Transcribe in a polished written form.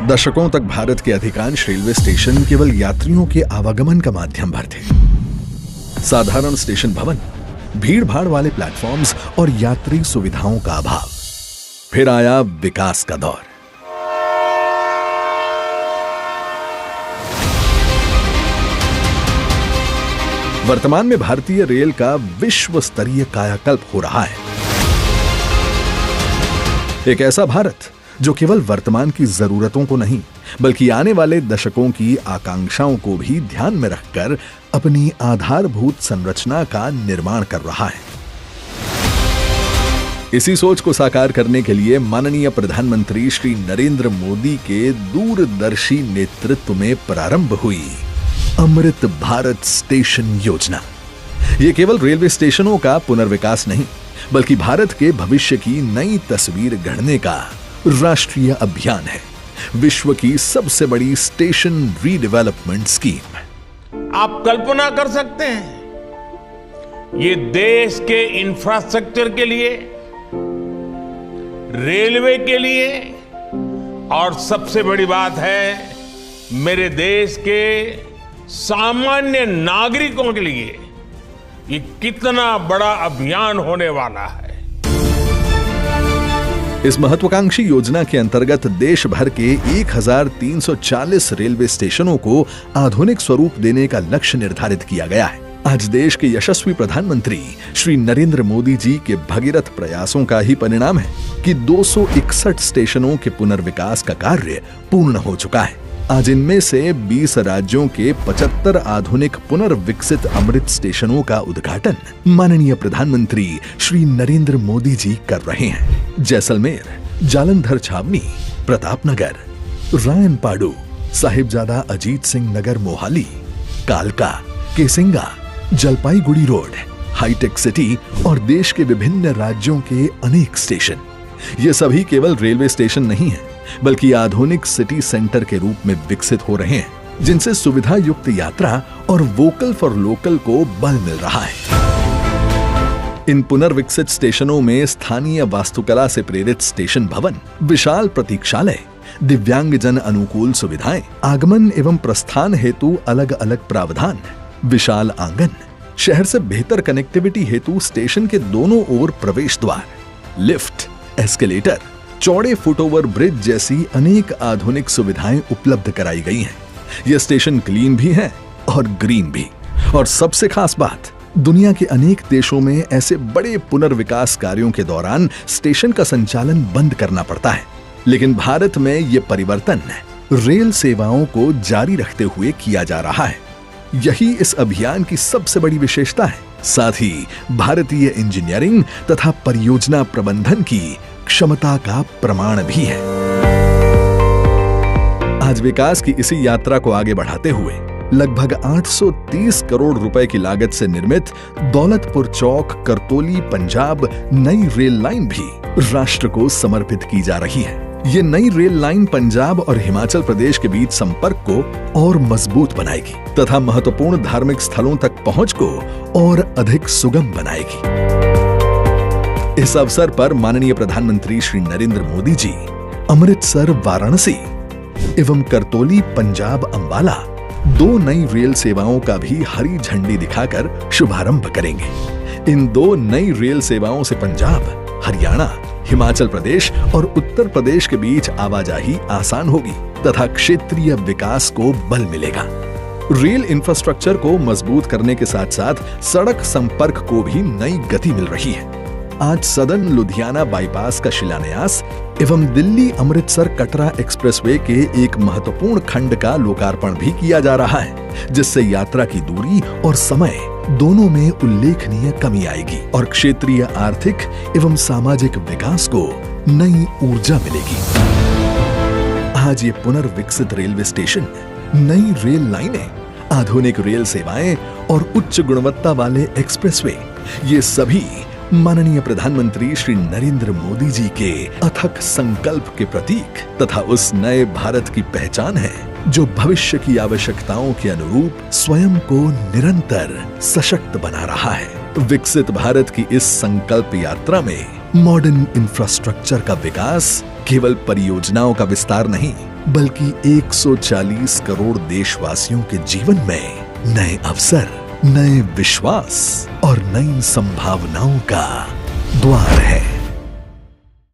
दशकों तक भारत के अधिकांश रेलवे स्टेशन केवल यात्रियों के आवागमन का माध्यम भर थे। साधारण स्टेशन भवन, भीड़ भाड़ वाले प्लेटफॉर्म्स और यात्री सुविधाओं का अभाव। फिर आया विकास का दौर। वर्तमान में भारतीय रेल का विश्व स्तरीय कायाकल्प हो रहा है। एक ऐसा भारत जो केवल वर्तमान की जरूरतों को नहीं बल्कि आने वाले दशकों की आकांक्षाओं को भी ध्यान में रखकर अपनी आधारभूत संरचना का निर्माण कर रहा है। इसी सोच को साकार करने के लिए माननीय प्रधानमंत्री श्री नरेंद्र मोदी के दूरदर्शी नेतृत्व में प्रारंभ हुई अमृत भारत स्टेशन योजना। ये केवल रेलवे स्टेशनों का पुनर्विकास नहीं बल्कि भारत के भविष्य की नई तस्वीर गढ़ने का राष्ट्रीय अभियान है। विश्व की सबसे बड़ी स्टेशन रीडेवलपमेंट स्कीम। आप कल्पना कर सकते हैं, ये देश के इंफ्रास्ट्रक्चर के लिए, रेलवे के लिए और सबसे बड़ी बात है मेरे देश के सामान्य नागरिकों के लिए ये कितना बड़ा अभियान होने वाला है। इस महत्वाकांक्षी योजना के अंतर्गत देश भर के 1340 रेलवे स्टेशनों को आधुनिक स्वरूप देने का लक्ष्य निर्धारित किया गया है। आज देश के यशस्वी प्रधानमंत्री श्री नरेंद्र मोदी जी के भगीरथ प्रयासों का ही परिणाम है कि 261 स्टेशनों के पुनर्विकास का कार्य पूर्ण हो चुका है। आज इनमें से 20 राज्यों के 75 आधुनिक पुनर्विकसित अमृत स्टेशनों का उद्घाटन माननीय प्रधानमंत्री श्री नरेंद्र मोदी जी कर रहे हैं। जैसलमेर, जालंधर छावनी, प्रतापनगर, रायनपाडू, साहिबजादा अजीत सिंह नगर मोहाली, कालका, Kesinga, Jalpaiguri road, Hitech City और देश के विभिन्न राज्यों के अनेक स्टेशन। ये सभी केवल रेलवे स्टेशन नहीं है बल्कि आधुनिक सिटी सेंटर के रूप में विकसित हो रहे हैं, जिनसे सुविधा युक्त यात्रा और वोकल फॉर लोकल को बल मिल रहा है। इन पुनर्विकसित स्टेशनों में स्थानीय वास्तुकला से प्रेरित स्टेशन भवन, विशाल प्रतीक्षालय, दिव्यांगजन अनुकूल सुविधाएं, आगमन एवं प्रस्थान हेतु अलग अलग प्रावधान, विशाल आंगन, शहर से बेहतर कनेक्टिविटी हेतु स्टेशन के दोनों ओर प्रवेश द्वार, लिफ्ट, एस्केलेटर, चौड़े फुटओवर ब्रिज जैसी अनेक आधुनिक सुविधाएं उपलब्ध कराई गई हैं। यह स्टेशन क्लीन भी है और ग्रीन भी। और सबसे खास बात, दुनिया के अनेक देशों में ऐसे बड़े पुनर्विकास कार्यों के दौरान स्टेशन का संचालन बंद करना पड़ता है, लेकिन भारत में यह परिवर्तन रेल सेवाओं को जारी रखते हुए किया जा रहा है। यही इस अभियान की सबसे बड़ी विशेषता है। साथ ही भारतीय इंजीनियरिंग तथा परियोजना प्रबंधन की क्षमता का प्रमाण भी है। आज विकास की इसी यात्रा को आगे बढ़ाते हुए लगभग 830 करोड़ रुपए की लागत से निर्मित दौलतपुर चौक करतौली पंजाब नई रेल लाइन भी राष्ट्र को समर्पित की जा रही है। ये नई रेल लाइन पंजाब और हिमाचल प्रदेश के बीच संपर्क को और मजबूत बनाएगी तथा महत्वपूर्ण धार्मिक स्थलों तक पहुंच को और अधिक सुगम बनाएगी। इस अवसर पर माननीय प्रधानमंत्री श्री नरेंद्र मोदी जी अमृतसर वाराणसी एवं करतौली पंजाब अंबाला 2 नई रेल सेवाओं का भी हरी झंडी दिखाकर शुभारंभ करेंगे। इन 2 नई रेल सेवाओं से पंजाब, हरियाणा, हिमाचल प्रदेश और उत्तर प्रदेश के बीच आवाजाही आसान होगी तथा क्षेत्रीय विकास को बल मिलेगा। रेल इंफ्रास्ट्रक्चर को मजबूत करने के साथ साथ सड़क संपर्क को भी नई गति मिल रही है। आज सदर्न लुधियाना बाईपास का शिलान्यास एवं दिल्ली अमृतसर कटरा एक्सप्रेसवे के एक महत्वपूर्ण खंड का लोकार्पण भी किया जा रहा है, जिससे यात्रा की दूरी और समय दोनों में उल्लेखनीय कमी आएगी और क्षेत्रीय आर्थिक एवं सामाजिक विकास को नई ऊर्जा मिलेगी। आज ये पुनर्विकसित रेलवे स्टेशन, नई रेल लाइनें, आधुनिक रेल सेवाएं और उच्च गुणवत्ता वाले एक्सप्रेसवे, ये सभी माननीय प्रधानमंत्री श्री नरेंद्र मोदी जी के अथक संकल्प के प्रतीक तथा उस नए भारत की पहचान है जो भविष्य की आवश्यकताओं के अनुरूप स्वयं को निरंतर सशक्त बना रहा है। विकसित भारत की इस संकल्प यात्रा में मॉडर्न इंफ्रास्ट्रक्चर का विकास केवल परियोजनाओं का विस्तार नहीं, बल्कि 140 करोड़ देशवासियों के जीवन में नए अवसर, नए विश्वास और नई संभावनाओं का द्वार है।